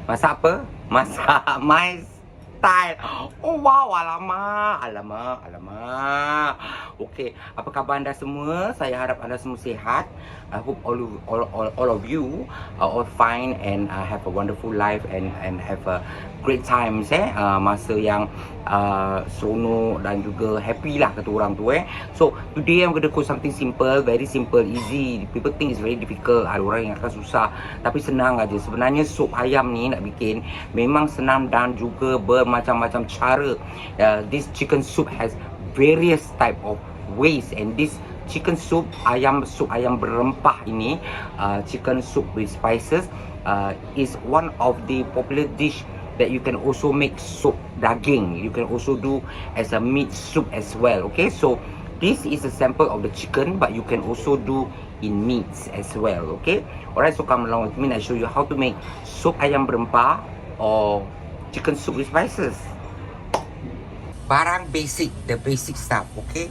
Masak apa? Masak my style. Oh wow, alamak. Okey, apa khabar anda semua? Saya harap anda semua sihat. I hope all of you are all fine and have a wonderful life and have a great times masa yang seronok dan juga happy lah kata orang tu So today I'm going to cook something simple, very simple, easy. People think it's very difficult. Ada orang yang akan susah, tapi senang aja. Sebenarnya sup ayam ni nak bikin memang senang dan juga bermacam-macam cara. This chicken soup has various type of ways, and this chicken soup ayam berempah ini, chicken soup with spices, is one of the popular dish that you can also make soup daging. You can also do as a meat soup as well. Okay, so this is a sample of the chicken, but you can also do in meats as well. Okay, alright, so come along with me and I show you how to make soup ayam berempah or chicken soup with spices. Barang basic, the basic stuff. Okay,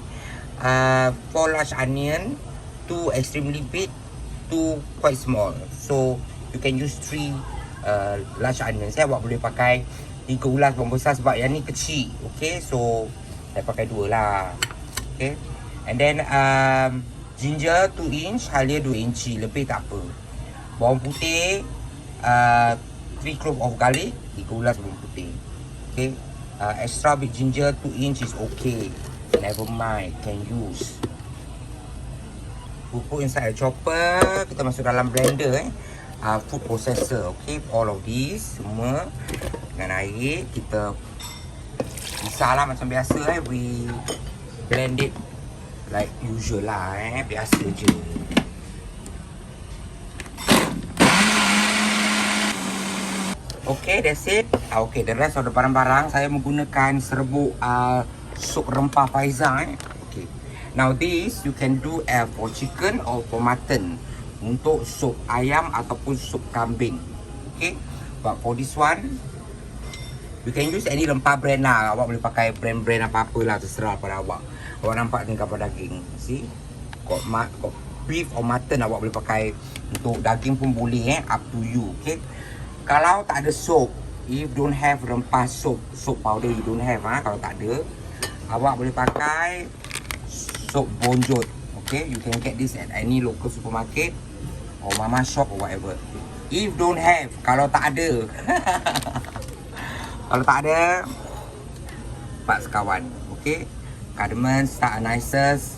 4 large onion, 2 extremely big, 2 quite small. So you can use 3 large onion. Saya awak boleh pakai 3 ulas bawang besar sebab yang ni kecil. Okay, so saya pakai 2 lah. Okay, and then ginger 2 inch, halia 2 inci, lebih tak apa. Bawang putih 3 clove of garlic, 3 ulas bawang putih. Okay, extra big ginger 2 inch is okay, never mind, can use. We put inside a chopper, kita masuk dalam blender food processor. Okay, all of these semua dengan air kita pisahlah macam biasa we blend it like usual lah biasa je. Okay, that's it. Okay, the rest of the barang-barang saya menggunakan serbuk sup rempah Faiza Okay, now this you can do for chicken or for mutton, untuk sup ayam ataupun sup kambing. Okay, but for this one you can use any rempah brand lah. Awak boleh pakai brand apa-apa lah, terserah pada awak. Awak nampak ni kapal daging, see, got beef or mutton awak boleh pakai. Untuk daging pun boleh up to you. Okay, kalau tak ada sup, if don't have rempah sup powder, you don't have kalau tak ada, awak boleh pakai sup bonjot. Okay, you can get this at any local supermarket or mama shop or whatever. If don't have, kalau tak ada kalau tak ada, 4 sekawan. Okay, cardamom, star anise,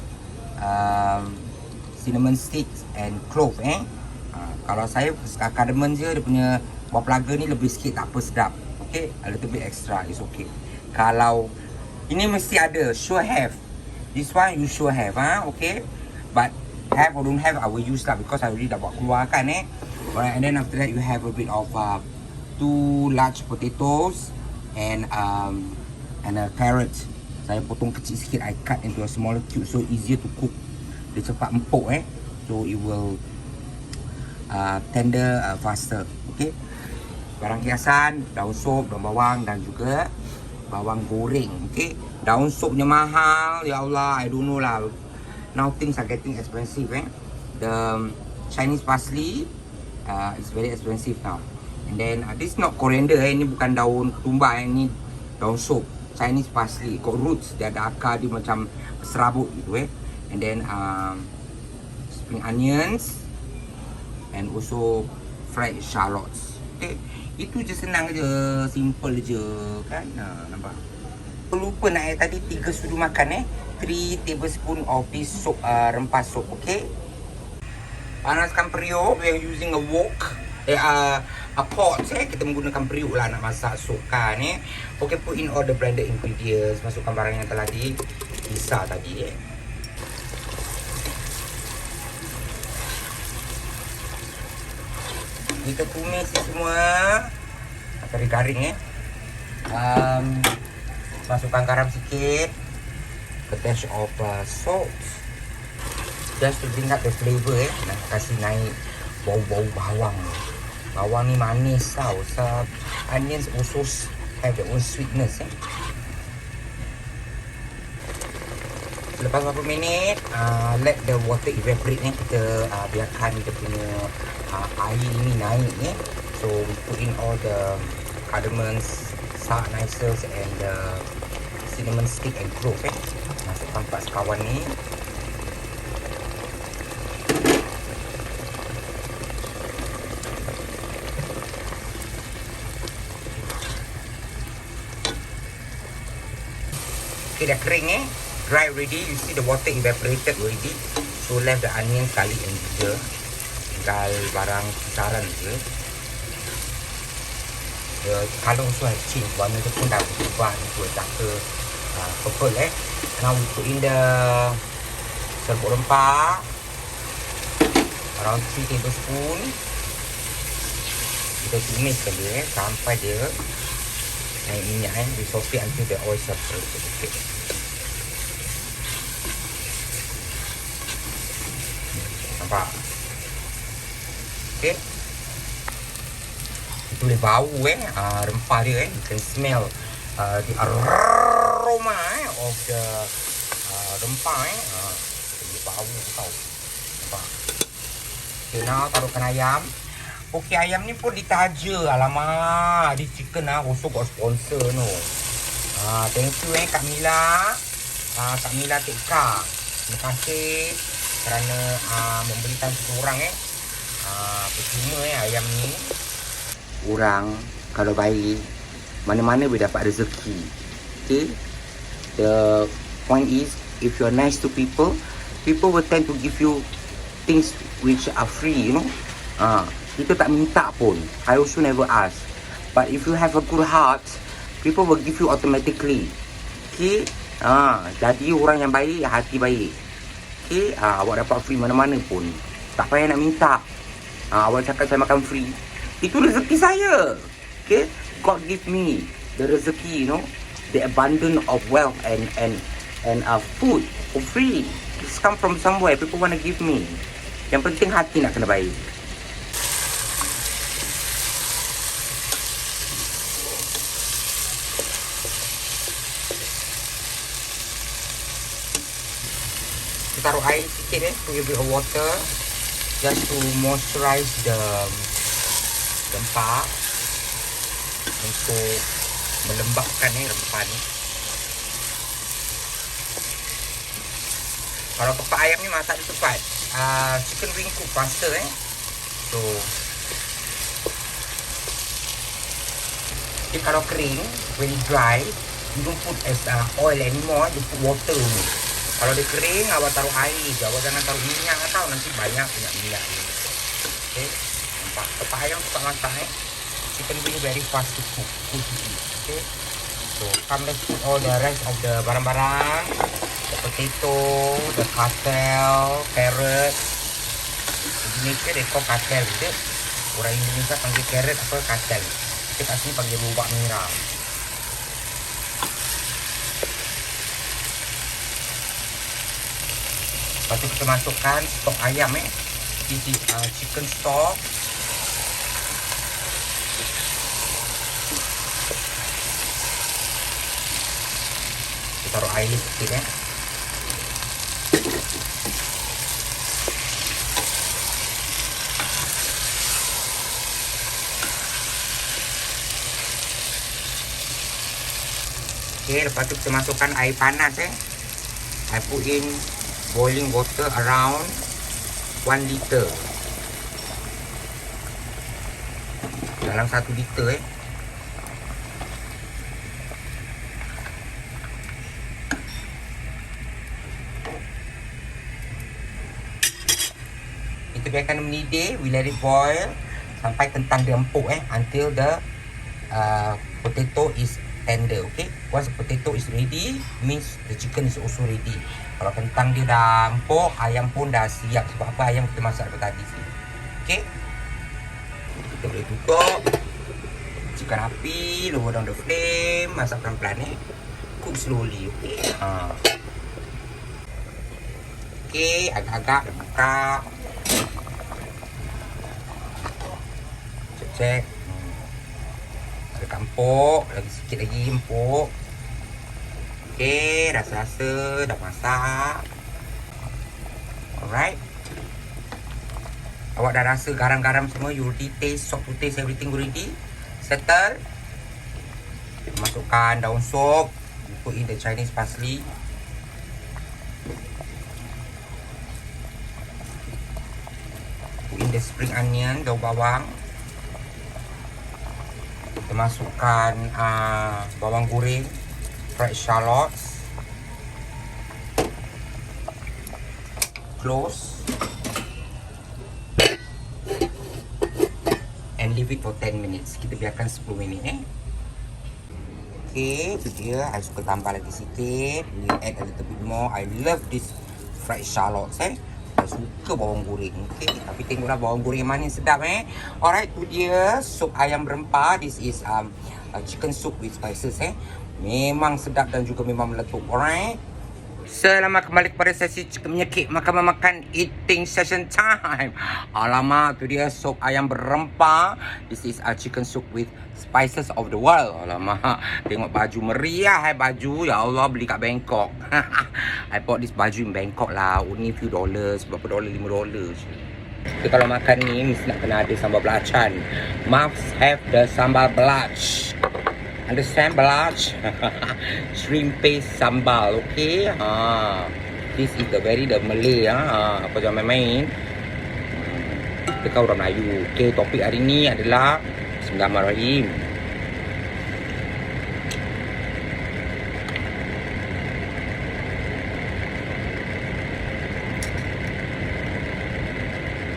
cinnamon sticks and clove kalau saya cardamom je, dia punya buah pelaga ni lebih sikit, tak apa, sedap. Okay, a little bit extra is okay. Kalau ini mesti ada, sure have. This one you sure have okay, but have or don't have I will use lah, because I already dah buat keluar kan Alright, and then after that you have a bit of 2 large potatoes and a carrot. Saya potong kecil sikit, I cut into a smaller cube so easier to cook. Dia cepat empuk so it will tender faster. Okay, barang hiasan, daun sop, daun bawang dan juga bawang goreng. Okay, daun sopnya mahal, ya Allah, I don't know lah. Now things are getting expensive The Chinese parsley is very expensive now. And then this not coriander ini bukan daun tumba ini daun sop. Chinese parsley got roots, dia ada akar, dia macam serabut gitu And then spring onions and also fried shallots. Okay, itu je, senang je, simple je kan. Nampak? Lupa nak tadi 3 sudu makan 3 tablespoon of this soup, rempah soup. Okay, panaskan periuk. We are using a wok, a pot. Kita menggunakan periuk lah nak masak sup kan Okay, put in all the blended ingredients. Masukkan barang yang telah dipisah tadi Kita tumis semua agar dia garing masukkan garam sikit, a dash of salt just to bring up the flavor nak kasih naik bau-bau bawang. Bawang ni manis tau. So onions also have their own sweetness Lepas beberapa minit let the water evaporate kita biarkan dia punya air ini naik So we put in all the cardamoms, sour anise and cinnamon stick and clove. Masukkan 4 sekawan ni. Okay, dah kering dry already. You see the water evaporated already. So left the onion, garlic and ginger. Tinggal barang kisaran je. The colour also has changed. Warna tu pun dah berubah into a darker purple. Now we put in the serbuk rempah. Around 3 tablespoon. Kita tumiskan dia sampai dia naik minyak. We saute until the oil separated. Okay. Nampak? Okay. Itu boleh bau rempah dia. You can smell the aroma of the rempah dia bau tau. Nampak? Okay, now taruhkan ayam. Okay, ayam ni pun ditaja. Alamak, this chicken also got sponsor no. Thank you Kak Mila. Kak Mila Tekka. Terima kasih kerana memberikan seorang percuma ayam ni. Orang kalau baik, mana-mana boleh dapat rezeki. Okay. The point is, if you are nice to people, people will tend to give you things which are free, you know. Kita tak minta pun. I also never ask. But if you have a good heart, people will give you automatically. Okay. Jadi orang yang baik, hati baik. Okay. Awak dapat free mana-mana pun. Tak payah nak minta. Awak cakap saya makan free. Itu rezeki saya. Okay. God give me the rezeki, you know. The abundance of wealth and food for free. It's come from somewhere. People want to give me. Yang penting hati nak kena baik. Taruh air sikit put a bit of water just to moisturize the rempah untuk melembabkan rempah ni. Kalau kepak ayam ni masak dia cepat. Chicken wing cook faster So okay, kalau kering, when it dry, you don't put as oil anymore, you put water only. Kalau dia kering, awak taruh air je. Awak jangan taruh minyak tau. Nanti banyak minyak ni. Okay. Nampak? Kepak ayam cepat masak Chicken wing very fast to cook. Good to eat. Okay. So, come let's put all the rest of the barang-barang. The potato, the katel, carrot. Indonesia they call katel. Gitu. Orang Indonesia panggil carrot apa katel. Kita kat sini panggil bubak merah. Lepas tu kita masukkan stok ayam chicken stock. Kita taruh air sikit Okay, lepas tu kita masukkan air panas I put in boiling water around 1 liter. Dalam 1 liter Kita biarkan mendidih. We let it boil sampai kentang dia empuk until the potato is tender. Okay, once the potato is ready, means the chicken is also ready. Kalau kentang dia dah empuk, ayam pun dah siap. Sebab apa? Ayam kita masak daripada tadi. Okay, kita boleh tutup, tekan api, lower down the flame, masak pelan-pelan cook slowly. Okay, okay, agak-agak dah buka. Cek. Ada empuk, lagi sikit lagi empuk. Okay, rasa-rasa dah masak. Alright. Awak dah rasa garam-garam semua, you already taste, salt to taste, everything already settle. Masukkan daun sop, put in the Chinese parsley. Put in the spring onion, daun bawang. Kita masukkan bawang goreng, fried shallots, close, and leave it for 10 minutes. Kita biarkan 10 minit Okay, itu dia. I suka tambah lagi sikit. We add a little bit more. I love this fried shallots I suka bawang goreng. Okay, tapi tengoklah bawang goreng mana sedap Alright, itu dia sup ayam berempah. This is chicken soup with spices Memang sedap dan juga memang meletup. Alright. Selamat kembali kepada sesi menyekik makan eating session time. Alamak, tu dia sup ayam berempah. This is a chicken soup with spices of the world. Alamak, tengok baju meriah baju. Ya Allah, beli kat Bangkok. I bought this baju in Bangkok lah. Only few dollars, berapa dolar, $5 je. Kita kalau makan ni mesti nak kena ada sambal belacan. Must have the sambal belach. Understand belach? Shrimp paste sambal, okay? This is the Malay apa jangan main-main. Kita kan orang Melayu. Okay, topik hari ni adalah Bismillahirrahmanirrahim.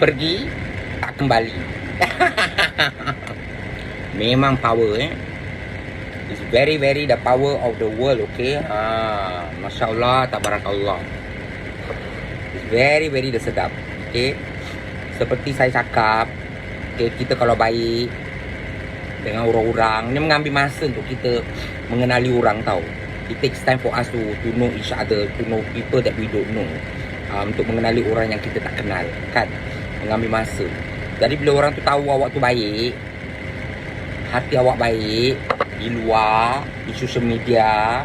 Pergi tak kembali. Memang power It's very the power of the world, okay? Masya Allah, tabarakallah. It's very the sedap, okay? Seperti saya cakap, okay, kita kalau baik dengan orang-orang, ni mengambil masa untuk kita mengenali orang tau. It takes time for us to know each other, to know people that we don't know. Untuk mengenali orang yang kita tak kenal, kan? Mengambil masa. Jadi bila orang tu tahu awak tu baik, hati awak baik, di luar, di social media,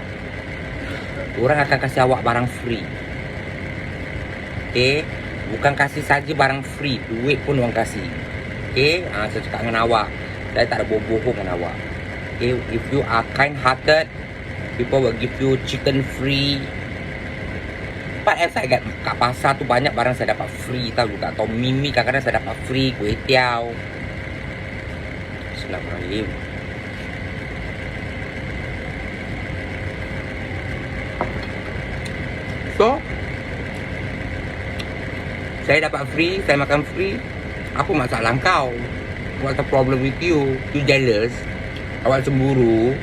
orang akan kasih awak barang free. Okay, bukan kasih saja barang free, duit pun orang kasih. Okay, saya cakap dengan awak, saya tak ada bohong dengan awak. Okay, if you are kind hearted, people will give you chicken free. But as I kat pasar tu banyak barang saya dapat free tahu juga. Atau mimi kadang-kadang saya dapat free, kuih tiaw. Bismillahirrahmanirrahim. So, saya dapat free, saya makan free. Apa masalah kau? What's the problem with you? You jealous? Awak cemburu?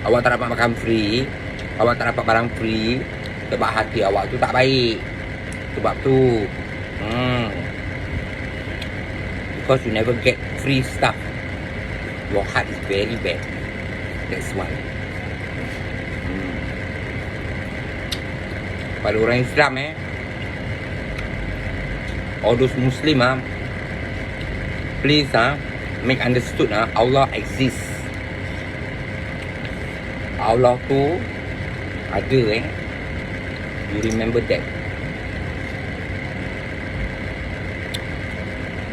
Awak tak dapat makan free? Awak tak dapat barang free? Sebab hati awak tu tak baik. Sebab tu because you never get free stuff, your heart is very bad. That's why. Pada orang Islam all those Muslim please make understood Allah exists. Allah tu ada you remember that.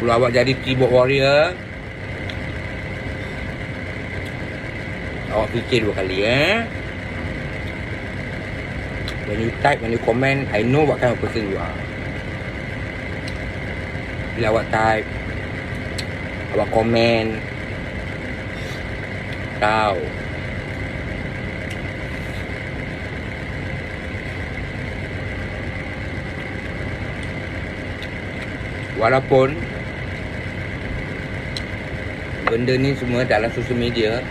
Kalau awak jadi keyboard warrior, awak fikir dua kali When you type, when you comment, I know what kind of person you are. Bila awak type, awak komen, tahu. Walaupun benda ni semua dalam social media,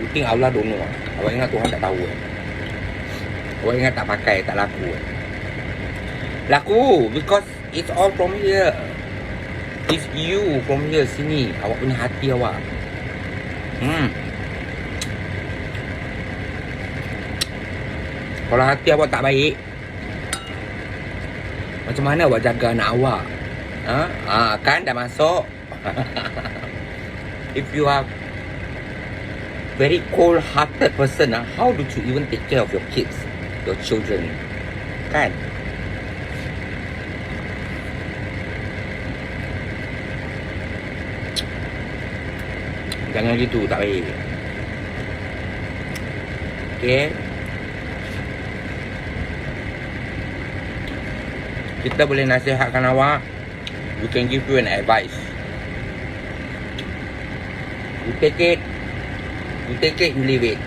you think Allah don't know. Awak ingat Tuhan tak tahu Awak ingat tak pakai, tak laku Laku because it's all from here. It's you from here, sini. Awak punya hati awak. Kalau hati awak tak baik, macam mana awak jaga anak awak? Kan dah masuk. If you are very cold-hearted person, how do you even take care of your kids, your children? Kan? Jangan gitu, tak baik. Okay. Kita boleh nasihatkan awak. We can give you an advice. You take it, you leave it.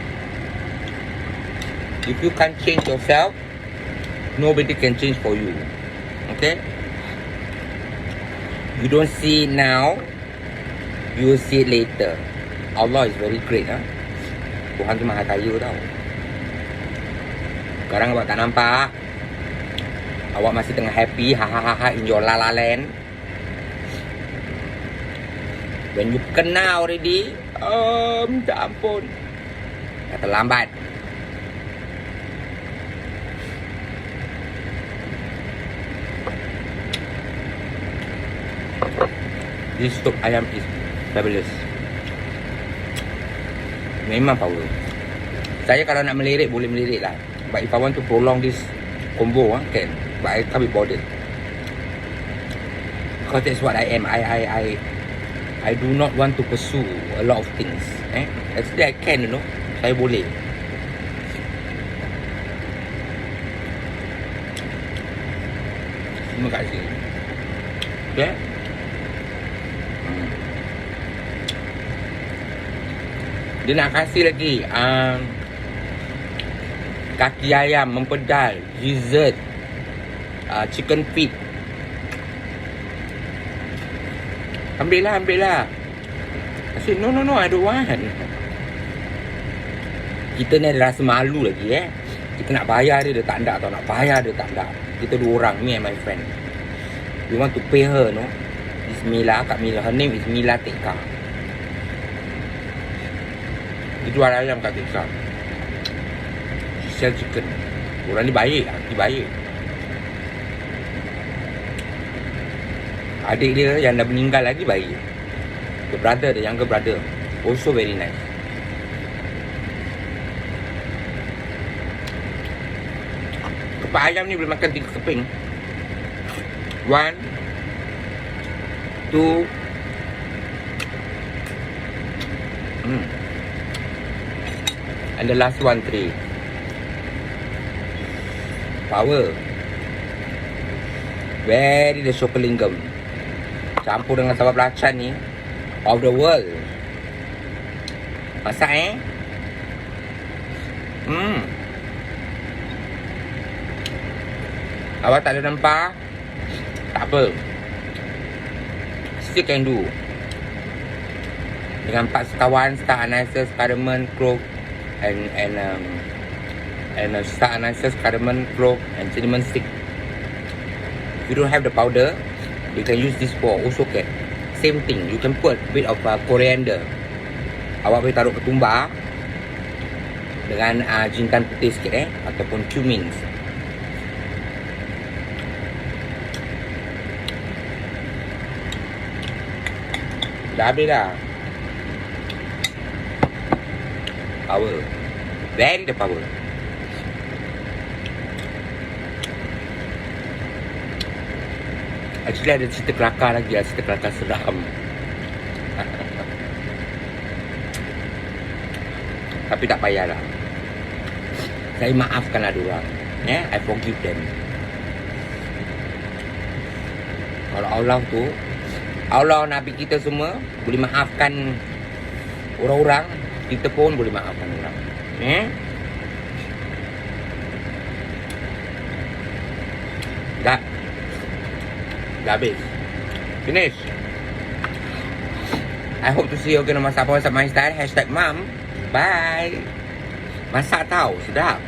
If you can't change yourself, nobody can change for you. Okay? You don't see it now, you will see it later. Allah is very great. Tuhan tu maha kaya tau. Sekarang awak tak nampak, awak masih tengah happy, hahaha, in your la la land. When you kena already, minta ampun, dah terlambat. This sup ayam is fabulous. Memang power. Saya kalau nak melirik, boleh melirik lah. But if I want to prolong this combo, can. But I can't be bothered. Because that's what I am. I do not want to pursue a lot of things. Actually I can, you know. Saya boleh. Semua kat sini. Okay. Dia nak kasih lagi kaki ayam mempedal, dessert, chicken feet. Ambil lah. I said, no, I don't want. Kita ni ada rasa malu lagi Kita nak bayar dia tak nak, atau nak bayar dia tak nak. Kita dua orang, me and my friend. We want to pay her, no. This Mila, Kak Mila. Her name is Mila Teka. Dia jual ayam kat Teka. She sell chicken. Orang ni baik, hati baik. Adik dia yang dah meninggal lagi baik. The brother, the younger brother, also very nice. Kepak ayam ni boleh makan 3 keping. 1, 2. And the last one, 3. Power. Very the Shokalingam. Campur dengan sambal belacan ni, of the world. Masak Awak tak ada rempah, tak apa, still can do. Dengan 4 sekawan, star anise, cardamom, clove, and star anise, cardamom, clove, and cinnamon stick. If you don't have the powder, you can use this for also can. Same thing, you can put a bit of coriander. Awak boleh taruh ketumbar dengan jintan putih sikit ataupun cumin. Dah habis dah. Power. Very the power. Actually ada cerita kelakar lagi lah. Cerita kelakar seram. Tapi tak payahlah. Saya maafkan ada orang. I forgive them. Kalau Allah tu, Allah, Nabi kita semua boleh maafkan orang-orang, kita pun boleh maafkan orang. Dah habis. Finish. I hope to see you again on Masak Apa Masak My Style. #mom. Bye. Masak tau, sedap.